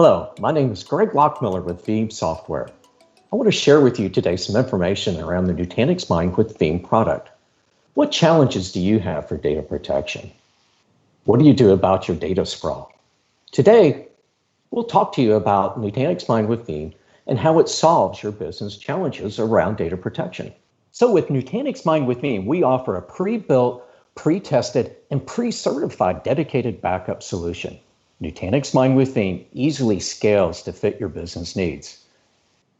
Hello, my name is Greg Lockmiller with Veeam Software. I want to share with you today some information around the Nutanix Mine with Veeam product. What challenges do you have for data protection? What do you do about your data sprawl? Today, we'll talk to you about Nutanix Mine with Veeam and how it solves your business challenges around data protection. So with Nutanix Mine with Veeam, we offer a pre-built, pre-tested, and pre-certified dedicated backup solution. Nutanix Mine with Veeam easily scales to fit your business needs.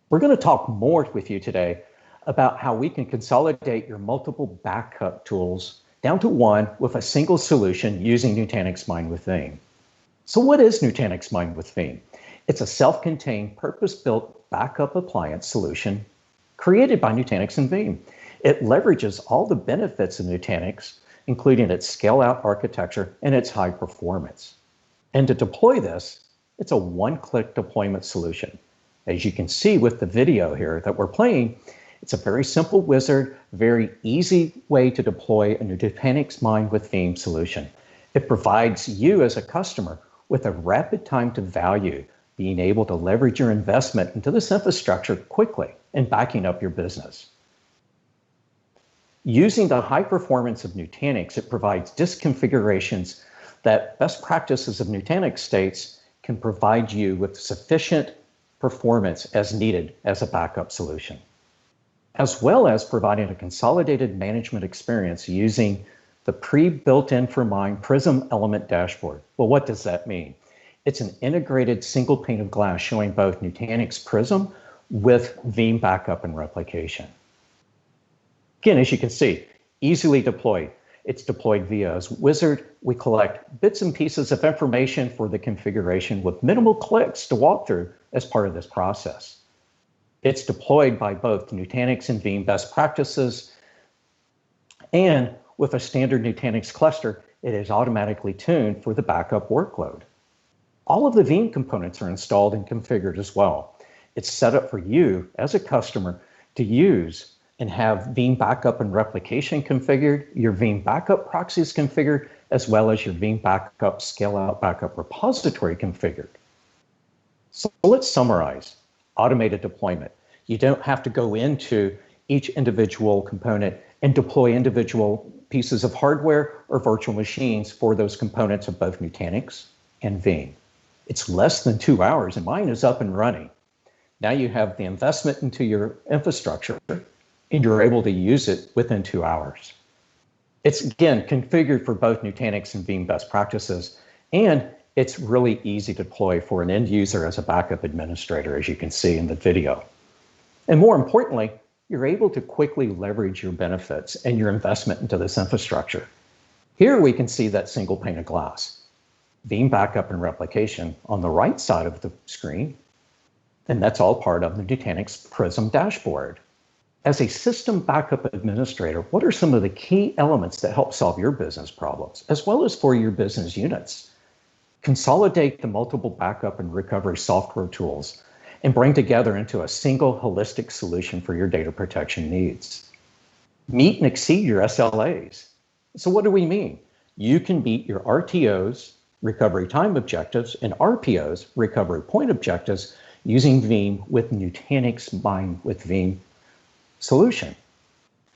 We're going to talk more with you today about how we can consolidate your multiple backup tools down to one with a single solution using Nutanix Mine with Veeam. So what is Nutanix Mine with Veeam? It's a self-contained, purpose-built backup appliance solution created by Nutanix and Veeam. It leverages all the benefits of Nutanix, including its scale-out architecture and its high performance. And to deploy this, it's a one-click deployment solution. As you can see with the video here that we're playing, it's a very simple wizard, very easy way to deploy a Nutanix Mine with Veeam solution. It provides you as a customer with a rapid time to value, being able to leverage your investment into this infrastructure quickly and backing up your business. Using the high performance of Nutanix, it provides disk configurations that best practices of Nutanix states can provide you with sufficient performance as needed as a backup solution, as well as providing a consolidated management experience using the pre-built-in for Mine Prism element dashboard. Well, what does that mean? It's an integrated single pane of glass showing both Nutanix Prism with Veeam Backup and Replication. Again, as you can see, easily deployed. It's deployed via a wizard. We collect bits and pieces of information for the configuration with minimal clicks to walk through as part of this process. It's deployed by both Nutanix and Veeam best practices, and with a standard Nutanix cluster, it is automatically tuned for the backup workload. All of the Veeam components are installed and configured as well. It's set up for you as a customer to use and have Veeam Backup and Replication configured, your Veeam Backup proxies configured, as well as your Veeam Backup Scale-Out Backup Repository configured. So let's summarize. Automated deployment. You don't have to go into each individual component and deploy individual pieces of hardware or virtual machines for those components of both Nutanix and Veeam. It's less than 2 hours and mine is up and running. Now you have the investment into your infrastructure and you're able to use it within 2 hours. It's, again, configured for both Nutanix and Veeam best practices, and it's really easy to deploy for an end user as a backup administrator, as you can see in the video. And more importantly, you're able to quickly leverage your benefits and your investment into this infrastructure. Here we can see that single pane of glass. Veeam Backup and Replication on the right side of the screen, and that's all part of the Nutanix Prism dashboard. As a system backup administrator, what are some of the key elements that help solve your business problems, as well as for your business units? Consolidate the multiple backup and recovery software tools and bring together into a single holistic solution for your data protection needs. Meet and exceed your SLAs. So what do we mean? You can meet your RTOs, recovery time objectives, and RPOs, recovery point objectives, using Veeam with Nutanix Mine with Veeam solution.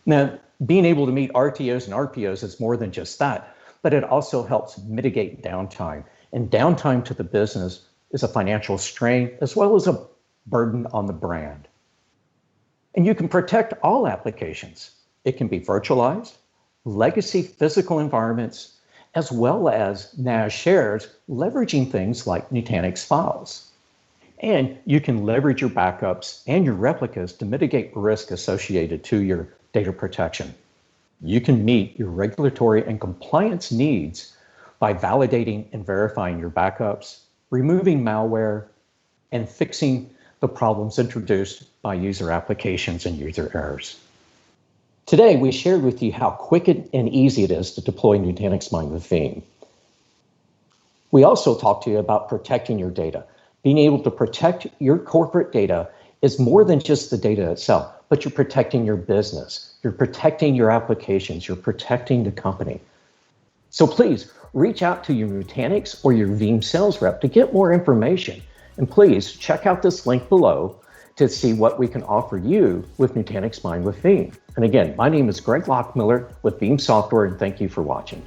Now, being able to meet RTOs and RPOs is more than just that, but it also helps mitigate downtime. And downtime to the business is a financial strain as well as a burden on the brand. And you can protect all applications. It can be virtualized, legacy physical environments, as well as NAS shares, leveraging things like Nutanix files. And you can leverage your backups and your replicas to mitigate risk associated to your data protection. You can meet your regulatory and compliance needs by validating and verifying your backups, removing malware, and fixing the problems introduced by user applications and user errors. Today, we shared with you how quick and easy it is to deploy Nutanix Mine with Veeam. We also talked to you about protecting your data. Being able to protect your corporate data is more than just the data itself, but you're protecting your business, you're protecting your applications, you're protecting the company. So please reach out to your Nutanix or your Veeam sales rep to get more information And please check out this link below to see what we can offer you with Nutanix Mine with Veeam. And again, my name is Greg Lockmiller with Veeam Software, and thank you for watching.